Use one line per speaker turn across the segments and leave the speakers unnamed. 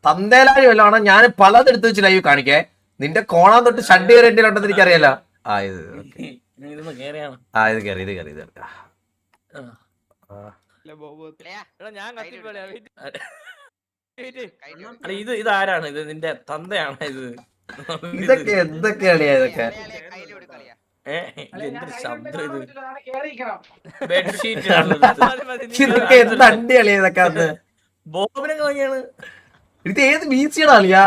തന്തേലാരി വല്ലാണ്. ഞാൻ പലതെടുത്ത് വെച്ച് ലൈവ് കാണിക്കേ. നിന്റെ കോണാൻ തൊട്ട് ഷഡ് വരെ എന്റെ ഉണ്ടെന്ന് എനിക്കറിയാലോ. ഇത് കേറി
ഇത് ആരാണ്? ഇത് നിന്റെ തന്തയാണ്?
ഇതൊക്കെ എന്തൊക്കെയാണ് ഇതൊക്കെ?
എന്തൊരു ശബ്ദം ഇത്!
ഇതൊക്കെ എന്ത് അണ്ടി കളിയാ ഇതൊക്കെ? അത്
ബോബിനൊക്കെ വാങ്ങിയാണ്.
ഇത് ഏത് ബീച്ചിയുടെ കളിയാ?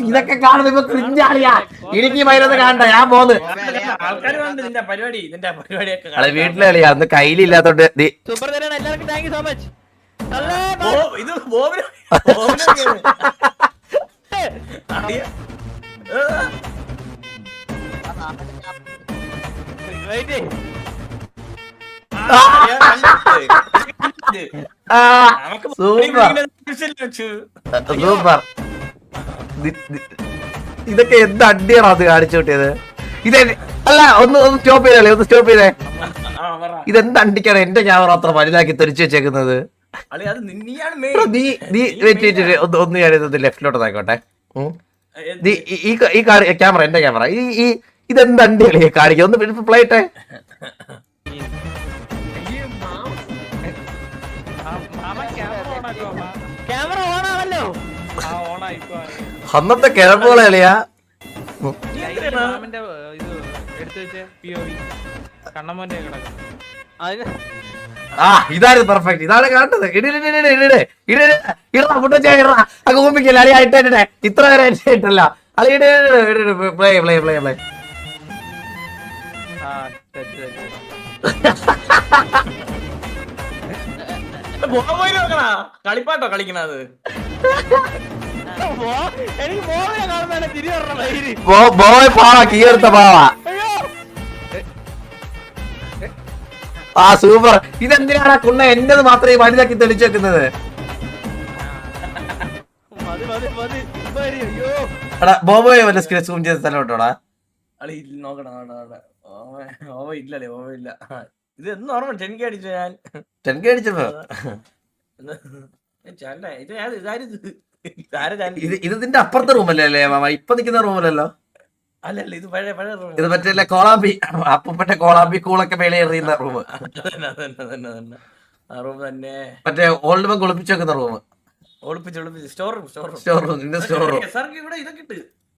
ഇതൊക്കെ കാണുമ്പോ ഇപ്പൊ ക്രിഞ്ചാളിയാ. എനിക്ക് മൈനൊന്ന് കാണണ്ട, ഞാൻ പോന്ന്. അത് വീട്ടിലെ കളിയാ, അന്ന് കയ്യിലില്ലാത്തോണ്ട്. സൂപ്പർ. ഇതൊക്കെ എന്ത് അടിയാണ് അത് കാണിച്ചു കിട്ടിയത്? ഇതേ അല്ല, ഒന്ന് സ്റ്റോപ്പ് ചെയ്തല്ലേ, ഒന്ന് സ്റ്റോപ്പ് ചെയ്തേ. ഇതെന്ത് അണ്ടിക്കാണ് എന്റെ ക്യാമറ അത്ര വലുതാക്കി തെറിച്ചു വെച്ചേക്കുന്നത്? ഒന്ന് ഞാനിത് ലെഫ്റ്റിലോട്ട് നോക്കട്ടെ. ഈ ക്യാമറ എന്റെ ക്യാമറ. ഇതെന്ത് അണ്ടി കളിയെ കാണിക്കുക? ഒന്ന് പ്ലേ ഇട്ടേ. അന്നത്തെ കിഴമ്പുകളെ കളിയാ. ഇതായിരുന്നു പെർഫെക്റ്റ്. ഇതാണ് കാണുന്നത്. കൂമ്പിക്കല്ല അളി ആയിട്ടേ ഇത്ര വരെ ആയിട്ടല്ല. അളിയുടെ പ്ലേ പ്ലേ പ്ലേ പ്ലേ.
കളിപ്പാട്ടോ കളിക്കണത്?
ബോയ് പാവാ, കീർത്ത പാവാ. സൂപ്പർ. ഇതെന്തിനാണ് കുണ്ണ എന്റേത് മാത്രമേ വലുതാക്കി തെളിച്ചു വെക്കുന്നത്? ബോബോയെ വല്ല സ്ക്രീൻ സൂം ചെയ്ത സ്ഥലമുണ്ടോടാ?
ഇല്ലല്ലേ, ഓവ ഇല്ല. ഇത് എന്ന് ഓർമ്മ 10K അടിച്ചു ഞാൻ.
10K അടിച്ചപ്പോ ഇത് നിന്റെ അപ്പുറത്തെ റൂമല്ലേ അല്ലേ മാമ? ഇപ്പൊ നിൽക്കുന്ന റൂമല്ലല്ലോ.
അല്ലല്ല, ഇത് പഴയ റൂം.
ഇത് മറ്റേ കോളാമ്പി, അപ്പൂപ്പന്റെ കോളാമ്പി കൂളൊക്കെ മേലെ എറിയുന്ന റൂം.
ആ റൂം തന്നെ.
മറ്റേ ഓൾഡ് ബങ്ക് ഒളിപ്പിച്ചു വെക്കുന്ന റൂം.
ഒളിപ്പിച്ച് സ്റ്റോർ റൂം.
Store room. നിന്റെ സ്റ്റോർ റൂം.
സാർക്ക് ഇവിടെ ഇതൊക്കെ ഇട്ട്